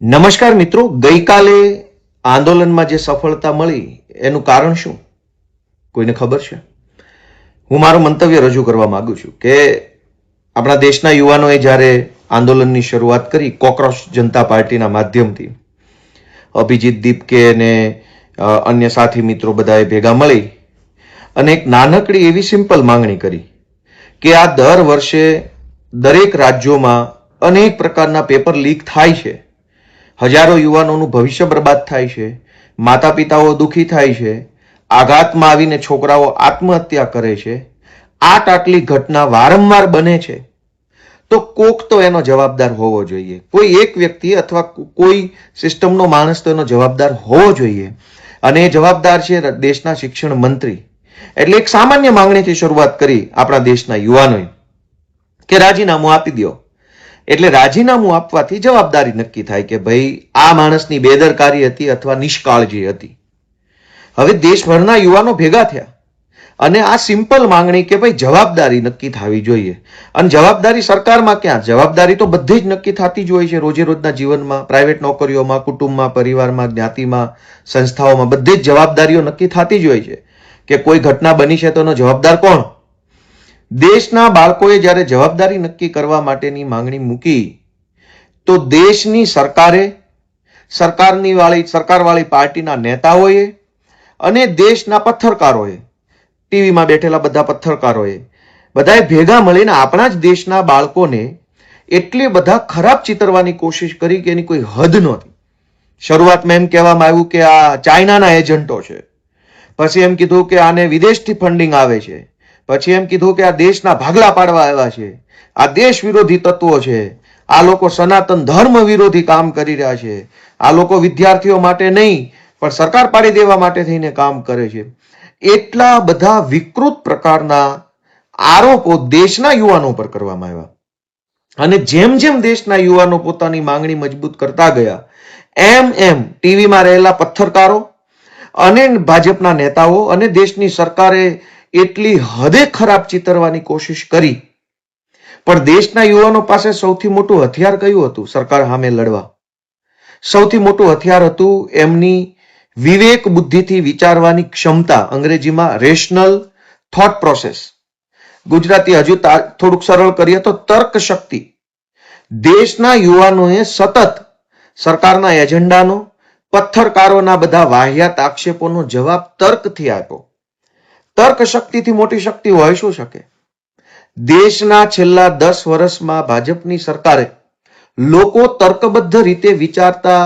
નમસ્કાર મિત્રો, ગઈકાલે આંદોલનમાં જે સફળતા મળી એનું કારણ શું? કોઈને ખબર છે? હું મારું મંતવ્ય રજૂ કરવા માંગુ છું કે આપણા દેશના યુવાનોએ જ્યારે આંદોલનની શરૂઆત કરી કોકરોચ જનતા પાર્ટીના માધ્યમથી, અભિજીત દીપકે અને અન્ય સાથી મિત્રો બધાએ ભેગા મળી અને એક નાનકડી એવી સિમ્પલ માંગણી કરી કે આ દર વર્ષે દરેક રાજ્યોમાં અનેક પ્રકારના પેપર લીક થાય છે, હજારો યુવાનોનું ભવિષ્ય બરબાદ થાય છે, માતા પિતાઓ દુઃખી થાય છે, આઘાતમાં આવીને છોકરાઓ આત્મહત્યા કરે છે, આટલી ઘટના વારંવાર બને છે, તો કોક તો એનો જવાબદાર હોવો જોઈએ. કોઈ એક વ્યક્તિ અથવા કોઈ સિસ્ટમનો માણસ તો એનો જવાબદાર હોવો જોઈએ અને એ જવાબદાર છે દેશના શિક્ષણ મંત્રી. એટલે એક સામાન્ય માંગણીથી શરૂઆત કરી આપણા દેશના યુવાનોએ કે રાજીનામું આપી દો. એટલે રાજીનામું આપવાથી જવાબદારી નક્કી થાય કે ભાઈ આ માણસની બેદરકારી હતી અથવા નિષ્કાળજી હતી. હવે દેશભરના યુવાનો ભેગા થયા અને આ સિમ્પલ માંગણી કે ભાઈ જવાબદારી નક્કી થવી જોઈએ. અને જવાબદારી સરકારમાં ક્યાં, જવાબદારી તો બધી જ નક્કી થતી જ હોય છે રોજે રોજના જીવનમાં, પ્રાઇવેટ નોકરીઓમાં, કુટુંબમાં, પરિવારમાં, જ્ઞાતિમાં, સંસ્થાઓમાં, બધી જ જવાબદારીઓ નક્કી થતી જ હોય છે કે કોઈ ઘટના બની છે તો એનો જવાબદાર કોણ? દેશના બાળકોએ જ્યારે જવાબદારી નક્કી કરવા માટેની માંગણી મૂકી તો દેશની સરકારે, સરકારવાળી પાર્ટીના નેતાઓએ અને દેશના પત્રકારોએ, ટીવીમાં બેઠેલા બધા પત્રકારોએ બધાએ ભેગા મળીને આપણા જ દેશના બાળકોને એટલી બધા ખરાબ ચિતરવાની કોશિશ કરી કે એની કોઈ હદ નહોતી. શરૂઆતમાં એમ કહેવામાં આવ્યું કે આ ચાઇનાના એજન્ટો છે, પછી એમ કીધું કે આને વિદેશથી ફંડિંગ આવે છે, પછી એમ કીધું કે આ દેશના ભાગલા પાડવા આવ્યા છે, આ દેશ વિરોધી તત્વો છે, આ લોકો સનાતન ધર્મ વિરોધી કામ કરી રહ્યા છે, આ લોકો વિદ્યાર્થીઓ માટે નહીં પણ સરકાર પાડી દેવા માટે થઈને કામ કરે છે. એટલા બધા વિકૃત પ્રકારના આરોપો દેશના યુવાનો પર કરવામાં આવ્યા. અને જેમ જેમ દેશના યુવાનો પોતાની માંગણી મજબૂત કરતા ગયા એમ એમ ટીવીમાં રહેલા પત્રકારો અને ભાજપના નેતાઓ અને દેશની સરકારે એટલી હદે ખરાબ ચિતરવાની કોશિશ કરી. પણ દેશના યુવાનો પાસે સૌથી મોટું હથિયાર કયું હતું સરકાર સામે લડવા? સૌથી મોટું હથિયાર હતું એમની વિવેક બુદ્ધિથી વિચારવાની ક્ષમતા, અંગ્રેજીમાં રેશનલ થોટ પ્રોસેસ, ગુજરાતી હજુ થોડુંક સરળ કરીએ તો તર્ક શક્તિ. દેશના યુવાનોએ સતત સરકારના એજન્ડાનો, પત્રકારોના બધા વાહિયાત આક્ષેપોનો જવાબ તર્કથી આપ્યો. તર્ક શક્તિથી મોટી શક્તિ હોઈ શું શકે? દેશના છેલ્લા 10 વર્ષમાં ભાજપની સરકારે લોકો તર્કબદ્ધ રીતે વિચારતા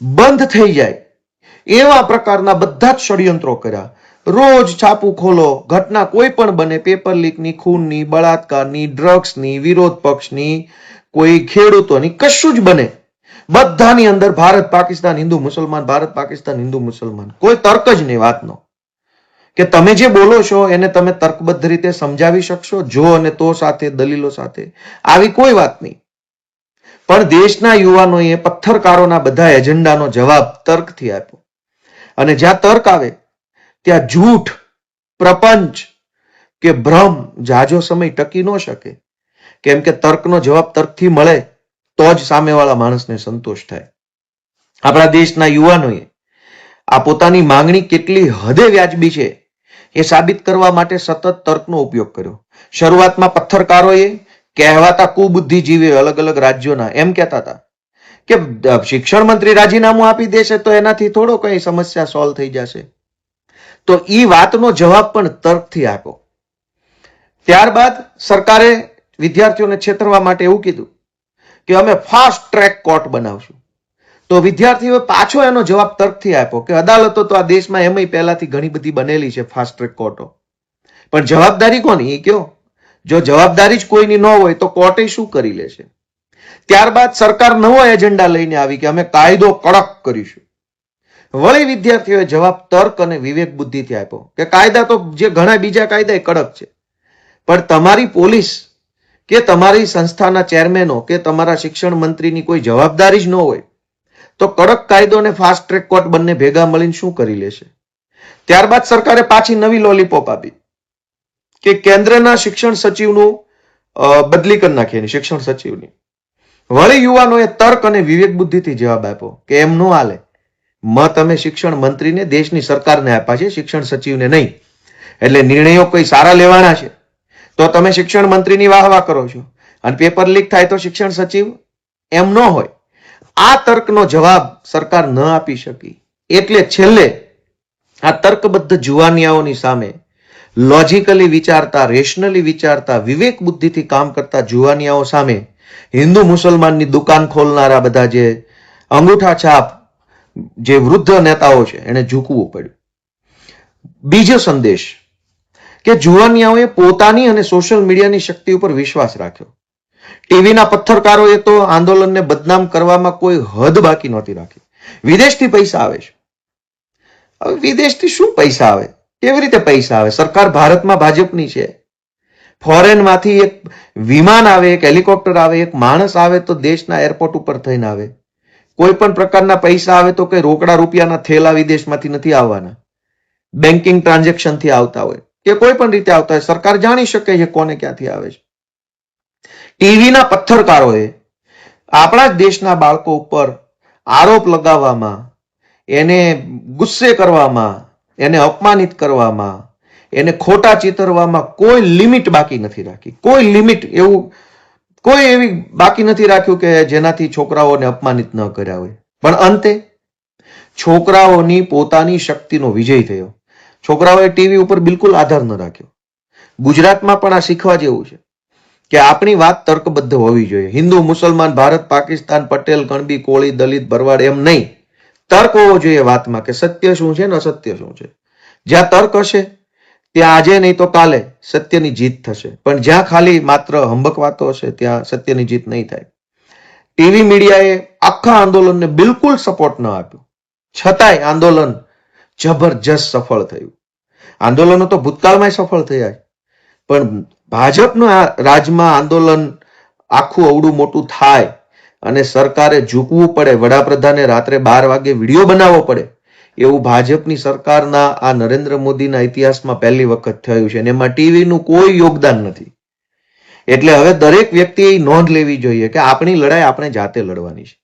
બંધ થઈ જાય એવા પ્રકારના બધા જ ષડયંત્રો કર્યા. રોજ છાપું ખોલો, ઘટના કોઈ પણ બને, પેપર લીકની, ખૂનની, બળાત્કારની, ડ્રગ્સની, વિરોધ પક્ષની, કોઈ ખેડૂતોની, કશું જ બને, બધાની અંદર ભારત પાકિસ્તાન હિન્દુ મુસલમાન, ભારત પાકિસ્તાન હિન્દુ મુસલમાન. કોઈ તર્ક જ નહીં વાતનો કે તમે જે બોલો છો એને તમે તર્કબદ્ધ રીતે સમજાવી શકશો, જો અને તો સાથે, દલીલો સાથે, આવી કોઈ વાત નહીં. પણ દેશના યુવાનોએ પત્રકારોના બધા એજન્ડાનો જવાબ તર્કથી આપ્યો. અને જ્યાં તર્ક આવે ત્યાં જૂઠ, પ્રપંચ કે ભ્રમ જાજો સમય ટકી ન શકે. કેમ કે તર્કનો જવાબ તર્કથી મળે તો જ સામેવાળા માણસને સંતોષ થાય. આપણા દેશના યુવાનોએ આ પોતાની માંગણી કેટલી હદે વ્યાજબી છે એ સાબિત કરવા માટે સતત તર્કનો ઉપયોગ કર્યો. શરૂઆતમાં પત્રકારોએ કહેવાતા કુબુદ્ધિજીવીઓ અલગ અલગ રાજ્યોના એમ કહેતા હતા કે શિક્ષણ મંત્રી રાજીનામું આપી દેશે તો એનાથી થોડો કઈ સમસ્યા સોલ્વ થઈ જશે. તો એ વાતનો જવાબ પણ તર્કથી આપ્યો. ત્યારબાદ સરકારે વિદ્યાર્થીઓને છેતરવા માટે એવું કીધું કે અમે ફાસ્ટ ટ્રેક કોર્ટ બનાવશું. તો વિદ્યાર્થીઓએ પાછો એનો જવાબ તર્કથી આપ્યો કે અદાલતો તો આ દેશમાં એમય પહેલાથી ઘણી બધી બનેલી છે, ફાસ્ટ ટ્રેક કોર્ટો, પણ જવાબદારી કોની એ કયો? જો જવાબદારી જ કોઈની ન હોય તો કોર્ટે શું કરી લેશે? ત્યારબાદ સરકાર નવો એજન્ડા લઈને આવી કે અમે કાયદો કડક કરીશું. વળી વિદ્યાર્થીઓએ જવાબ તર્ક અને વિવેક બુદ્ધિથી આપ્યો કે કાયદા તો જે ઘણા બીજા કાયદા એ કડક છે, પણ તમારી પોલીસ કે તમારી સંસ્થાના ચેરમેનો કે તમારા શિક્ષણ મંત્રીની કોઈ જવાબદારી જ ન હોય તો કડક કાયદો અને ફાસ્ટ ટ્રેક કોર્ટ બંને ભેગા મળીને શું કરી લેશે? ત્યારબાદ સરકારે પાછી નવી લોલીપોપ આપી કે કેન્દ્રના શિક્ષણ સચિવનું બદલી કરી નાખી, શિક્ષણ સચિવની. વળી યુવાનોએ તર્ક અને વિવેક બુદ્ધિથી જવાબ આપ્યો કે એમ નો હાલે. મત અમે શિક્ષણ મંત્રીને દેશની સરકારને આપ્યા છે, શિક્ષણ સચિવને નહીં. એટલે નિર્ણયો કોઈ સારા લેવાના છે તો તમે શિક્ષણ મંત્રીની વાહવા કરો છો અને પેપર લીક થાય તો શિક્ષણ સચિવ? એમ ન હોય. આ તર્કનો જવાબ સરકાર ન આપી શકી એટલે છેલ્લે આ તર્કબદ્ધ જુવાનિયાઓની સામે લોજિકલી વિચારતા, રેશનલી વિચારતા, વિવેક બુદ્ધિથી કામ કરતા જુવાનિયાઓ સામે હિન્દુ મુસલમાનની દુકાન ખોલનારા બધા જે અંગૂઠા છાપ જે વૃદ્ધ નેતાઓ છે એને ઝૂકવું પડ્યું. બીજો સંદેશ કે જુવાનિયાઓએ પોતાની અને સોશિયલ મીડિયાની શક્તિ ઉપર વિશ્વાસ રાખ્યો. ટીવીના પત્રકારોએ તો આંદોલનને બદનામ કરવામાં કોઈ હદ બાકી નહોતી રાખી. વિદેશથી પૈસા આવે છે. હવે વિદેશથી શું પૈસા આવે? કેવી રીતે પૈસા આવે? સરકાર ભારતમાં ભાજપની છે. ફોરેનમાંથી એક વિમાન આવે, એક હેલિકોપ્ટર આવે, એક માણસ આવે તો દેશના એરપોર્ટ ઉપર થઈને આવે. કોઈ પણ પ્રકારના પૈસા આવે તો કઈ રોકડા રૂપિયાના થેલા વિદેશમાંથી નથી આવવાના. બેન્કિંગ ટ્રાન્ઝેક્શનથી આવતા હોય કે કોઈ પણ રીતે આવતા હોય. સરકાર જાણી શકે છે કોને ક્યાંથી આવે છે. ટીવીના પત્રકારોએ આપણા જ દેશના બાળકો ઉપર આરોપ લગાવવામાં, એને ગુસ્સે કરવામાં, એને અપમાનિત કરવામાં, એને ખોટા ચિતરવામાં કોઈ લિમિટ બાકી નથી રાખી. કોઈ લિમિટ એવું કોઈ એવી બાકી નથી રાખ્યું કે જેનાથી છોકરાઓને અપમાનિત ન કર્યા હોય. પણ અંતે છોકરાઓની પોતાની શક્તિનો વિજય થયો. છોકરાઓએ ટીવી ઉપર બિલકુલ આધાર ન રાખ્યો. ગુજરાતમાં પણ આ શીખવા જેવું છે કે આપણી વાત તર્કબદ્ધ હોવી જોઈએ. હિન્દુ, મુસલમાન, ભારત, પાકિસ્તાન, પટેલ, કણબી, કોળી, દલિત, ભરવાડ એમ નહીં. તર્ક હોવો જોઈએ વાતમાં કે સત્ય શું છે ને અસત્ય શું છે. જ્યાં તર્ક હશે ત્યાં આજે નહીં તો કાલે સત્યની જીત થશે. પણ જ્યાં ખાલી માત્ર હંબક વાતો હશે ત્યાં સત્યની જીત નહીં થાય. ટીવી મીડિયાએ આખા આંદોલનને બિલકુલ સપોર્ટ ન આપ્યો, છતાંય આંદોલન જબરજસ્ત સફળ થયું. આંદોલનો તો ભૂતકાળમાં સફળ થયા, પણ ભાજપના રાજમાં આંદોલન આખું અવડું મોટું થાય અને સરકારે ઝૂકવું પડે, વડાપ્રધાને રાત્રે 12 વાગે વિડીયો બનાવવો પડે, એવું ભાજપની સરકારના આ નરેન્દ્ર મોદીના ઇતિહાસમાં પહેલી વખત થયું છે. અને એમાં ટીવીનું કોઈ યોગદાન નથી. એટલે હવે દરેક વ્યક્તિએ નોંધ લેવી જોઈએ કે આપણી લડાઈ આપણે જાતે લડવાની છે.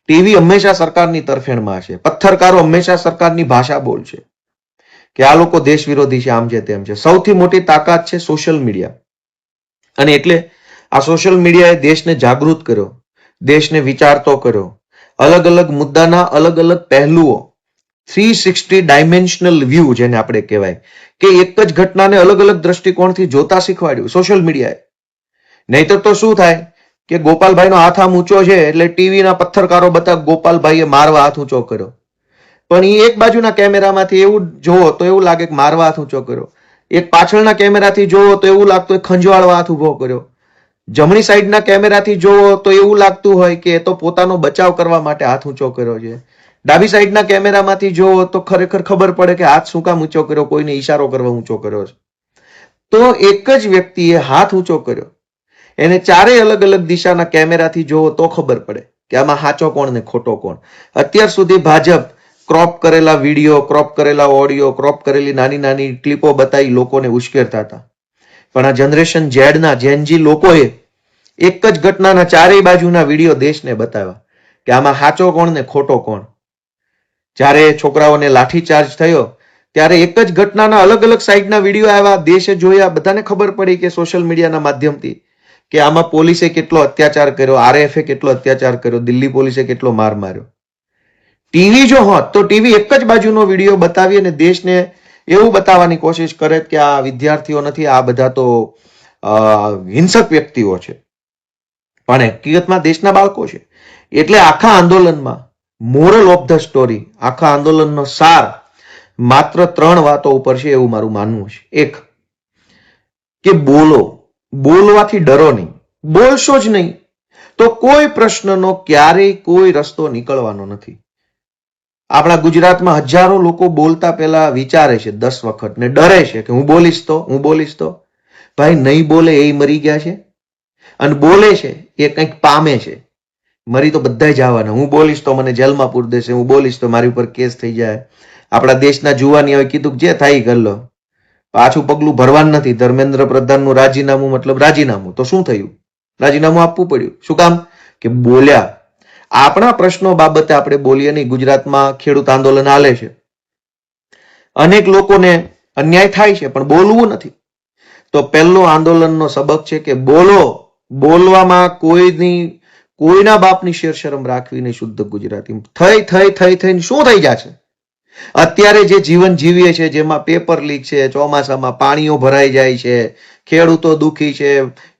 ટીવી હંમેશા સરકારની તરફેણમાં હશે. પત્રકારો હંમેશા સરકારની ભાષા બોલશે કે આ લોકો દેશ વિરોધી છે, આમ છે તેમ છે. સૌથી મોટી તાકાત છે સોશિયલ મીડિયા. અને એટલે આ સોશિયલ મીડિયાએ દેશને જાગૃત કર્યો, દેશને વિચારતો કર્યો. અલગ અલગ મુદ્દાના અલગ અલગ પહેલુઓ, 360 ડાયમેન્શનલ વ્યૂ જેને આપણે કહેવાય કે એક જ ઘટનાને અલગ અલગ દ્રષ્ટિકોણથી જોતા શીખવાડ્યું સોશિયલ મીડિયાએ. નહીતર તો શું થાય કે ગોપાલભાઈનો હાથ આમ ઊંચો છે એટલે ટીવીના પત્રકારો બધા ગોપાલભાઈએ મારવા હાથ ઊંચો કર્યો. પણ એ એક બાજુના કેમેરામાંથી એવું જોવો તો એવું લાગે કે મારવા હાથ ઊંચો કર્યો. એક પાછળના કેમેરાથી જોવો તો એવું લાગતું હોય ખંજવાળવા હાથ ઉભો કર્યો. જમણી સાઈડના કેમેરાથી જોવો તો એવું લાગતું હોય કે એ તો પોતાનો બચાવ કરવા માટે હાથ ઊંચો કર્યો છે. ડાબી સાઈડના કેમેરામાંથી જોવો તો ખરેખર ખબર પડે કે હાથ શું કામ ઊંચો કર્યો, કોઈને ઈશારો કરવા ઊંચો કર્યો છે. તો એક જ વ્યક્તિએ હાથ ઊંચો કર્યો, એને ચારેય અલગ અલગ દિશાના કેમેરાથી જોવો તો ખબર પડે કે આમાં સાચો કોણ ને ખોટો કોણ. અત્યાર સુધી ભાજપ ક્રોપ કરેલા વિડીયો, ક્રોપ કરેલા ઓડિયો, ક્રોપ કરેલી નાની નાની ક્લિપો બતાવી લોકોને ઉશ્કેરતા હતા. પણ આ જનરેશન ઝેડના જેનજી લોકોએ એક જ ઘટનાના ચારેય બાજુના વિડીયો દેશને બતાવ્યા કે આમાં સાચો કોણ ને ખોટો કોણ. જ્યારે છોકરાઓને લાઠીચાર્જ થયો ત્યારે એક જ ઘટનાના અલગ અલગ સાઈડના વિડીયો આવ્યા, દેશે જોયા, બધાને ખબર પડી કે સોશિયલ મીડિયાના માધ્યમથી કે આમાં પોલીસે કેટલો અત્યાચાર કર્યો, આરએફએ કેટલો અત્યાચાર કર્યો, દિલ્હી પોલીસે કેટલો માર માર્યો. ટીવી જો હોત તો ટીવી એક જ બાજુનો વિડીયો બતાવી અને દેશને એવું બતાવવાની કોશિશ કરે કે આ વિદ્યાર્થીઓ નથી, આ બધા તો હિંસક વ્યક્તિઓ છે. પણ હકીકતમાં દેશના બાળકો છે. એટલે આખા આંદોલનમાં મોરલ ઓફ ધ સ્ટોરી, આખા આંદોલનનો સાર માત્ર 3 વાતો ઉપર છે એવું મારું માનવું છે. એક કે બોલો, બોલવાથી ડરો નહીં. બોલશો જ નહીં તો કોઈ પ્રશ્નનો ક્યારેય કોઈ રસ્તો નીકળવાનો નથી. આપણા ગુજરાતમાં હજારો લોકો બોલતા પહેલા વિચારે છે 10 વખત ને ડરે છે કે હું બોલીશ તો. ભાઈ નહીં બોલે એ મરી ગયા છે અને બોલે છે એ કંઈક પામે છે. મરી તો બધા જવાના. હું બોલીશ તો મને જેલમાં પૂરી દેશે, હું બોલીશ તો મારી ઉપર કેસ થઈ જાય. આપણા દેશના જુવાનીઓએ કીધું જે થાય કરી લો, પાછું પગલું ભરવાનું નથી. ધર્મેન્દ્ર પ્રધાનનું રાજીનામું મતલબ રાજીનામું. તો શું થયું? રાજીનામું આપવું પડ્યું. શું કામ? કે બોલ્યા. આપણા પ્રશ્નો બાબતે આપણે બોલીએ નહીં. ગુજરાતમાં ખેડૂત આંદોલન હાલે છે, અનેક લોકોને અન્યાય થાય છે, પણ બોલવું નથી. તો પહેલો આંદોલનનો સબક છે કે બોલો. બોલવામાં કોઈના બાપની શેર શરમ રાખવી નહીં. શુદ્ધ ગુજરાતી થઈને શું થઈ જશે? અત્યારે જે જીવન જીવીએ છે, જેમાં પેપર લીક છે, ચોમાસામાં પાણીઓ ભરાઈ જાય છે, ખેડૂતો દુખી છે,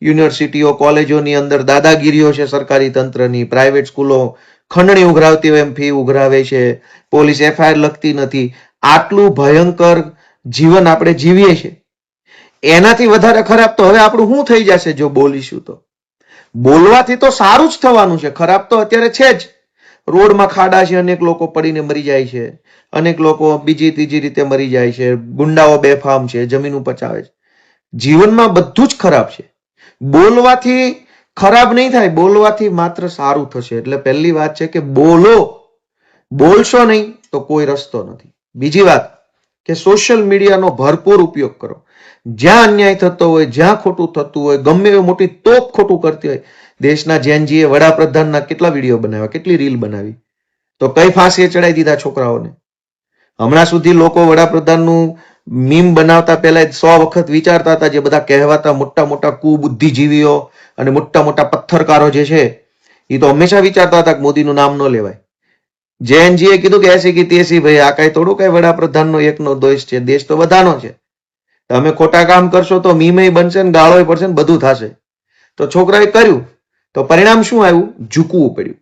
યુનિવર્સિટીઓ કોલેજોની અંદર દાદાગીરીઓ છે સરકારી તંત્રની, પ્રાઇવેટ સ્કૂલો ખંડણી ઉઘરાવતી હોય એમ ફી ઉઘરાવે છે, પોલીસ એફઆઈઆર લખતી નથી. આટલું ભયંકર જીવન આપણે જીવીએ છીએ. એનાથી વધારે ખરાબ તો હવે આપણું શું થઈ જશે જો બોલીશું તો? બોલવાથી તો સારું જ થવાનું છે. ખરાબ તો અત્યારે છે જ. રોડમાં ખાડા છે, અનેક લોકો પડીને મરી જાય છે, અનેક લોકો બીજી ત્રીજી રીતે મરી જાય છે, ગુંડાઓ બેફામ છે, જમીન ઉપર ચાવે છે. જીવનમાં બધું જ ખરાબ છે. બોલવાથી ખરાબ નહીં થાય, બોલવાથી માત્ર સારું થશે. એટલે પહેલી વાત છે કે બોલો. બોલશો નહીં તો કોઈ રસ્તો નથી. બીજી વાત કે સોશિયલ મીડિયાનો ભરપૂર ઉપયોગ કરો. જ્યાં અન્યાય થતો હોય, જ્યાં ખોટું થતું હોય, ગમે એવી મોટી તોપ ખોટું કરતી હોય. દેશના જેનજીએ વડાપ્રધાનના કેટલા વિડીયો બનાવ્યા, કેટલી રીલ બનાવી, તો કઈ ફાંસીએ ચડાવી દીધા છોકરાઓને. હમણાં સુધી લોકો વડાપ્રધાનનું મીમ બનાવતા પહેલા 100 વખત વિચારતા હતા. જે બધા કહેવાતા મોટા મોટા કુબુદ્ધિજીવીઓ અને મોટા મોટા પથ્થરકારો જે છે, એ તો હંમેશા વિચારતા હતા કે મોદીનું નામ ન લેવાય. જેએનજીએ કીધું કે એસી કી તેસી, ભાઈ આ કઈ થોડું કઈ વડાપ્રધાનનો એકનો દોષ છે, દેશ તો બધાનો છે. તમે ખોટા કામ કરશો તો મીમે બનશે ને ગાળો પડશે ને બધું થશે. તો છોકરાએ કર્યું તો પરિણામ શું આવ્યું? ઝૂકવું પડ્યું.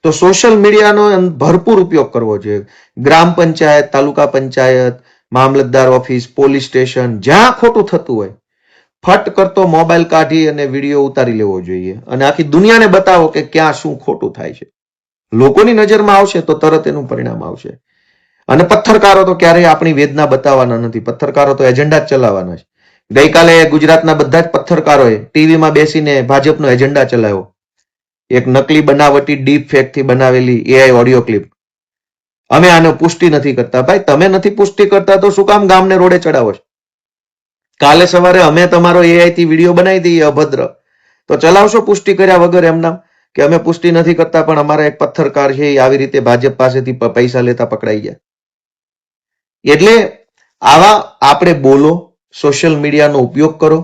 તો સોશિયલ મીડિયાનો ભરપૂર ઉપયોગ કરવો જોઈએ. ગ્રામ પંચાયત, તાલુકા પંચાયત, મામલતદાર ઓફિસ, પોલીસ સ્ટેશન, જ્યાં ખોટું થતું હોય ફટ કરતો મોબાઈલ કાઢી અને વિડીયો ઉતારી લેવો જોઈએ અને આખી દુનિયાને બતાવો કે ક્યાં શું ખોટું થાય છે. લોકોની નજરમાં આવશે તો તરત એનું પરિણામ આવશે. અને પથ્થરકારો તો ક્યારેય આપણી વેદના બતાવવાના નથી. પથ્થરકારો તો એજન્ડા જ ચલાવવાના છે. ગઈકાલે ગુજરાતના બધા જ પથ્થરકારોએ ટીવીમાં બેસીને ભાજપનો એજન્ડા ચલાવ્યો. એક નકલી બનાવટી ડીપ ફેક થી બનાવેલી એઆઈ ઓડિયો ક્લિપ. અમે આને પુષ્ટિ નથી કરતા. ભાઈ તમે નથી પુષ્ટિ કરતા તો શું કામ ગામને રોડે ચડાવો છો? કાલે સવારે અમે તમારો એઆઈ થી વિડીયો બનાવી દઈએ અભદ્ર, તો ચલાવશો પુષ્ટિ કર્યા વગર એમના કે અમે પુષ્ટિ નથી કરતા પણ અમારા એક પથ્થરકાર છે એ આવી રીતે ભાજપ પાસેથી પૈસા લેતા પકડાઈ ગયા. એટલે આવા આપણે બોલો, સોશિયલ મીડિયાનો ઉપયોગ કરો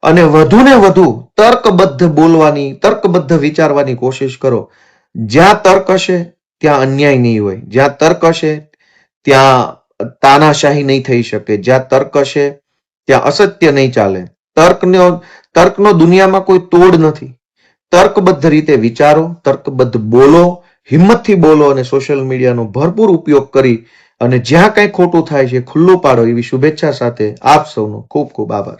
અને વધુ ને વધુ તર્કબદ્ધ બોલવાની, તર્કબદ્ધ વિચારવાની કોશિશ કરો. જ્યાં તર્ક હશે ત્યાં અન્યાય નહીં હોય. જ્યાં તર્ક હશે ત્યાં તાનાશાહી નહીં થઈ શકે. જ્યાં તર્ક હશે ત્યાં અસત્ય નહીં ચાલે. તર્કનો દુનિયામાં કોઈ તોડ નથી. તર્કબદ્ધ રીતે વિચારો, તર્કબદ્ધ બોલો, હિંમતથી બોલો અને સોશિયલ મીડિયાનો ભરપૂર ઉપયોગ કરી અને જ્યાં કંઈ ખોટું થાય છે ખુલ્લું પાડો. એવી શુભેચ્છા સાથે આપ સૌનો ખૂબ ખૂબ આભાર.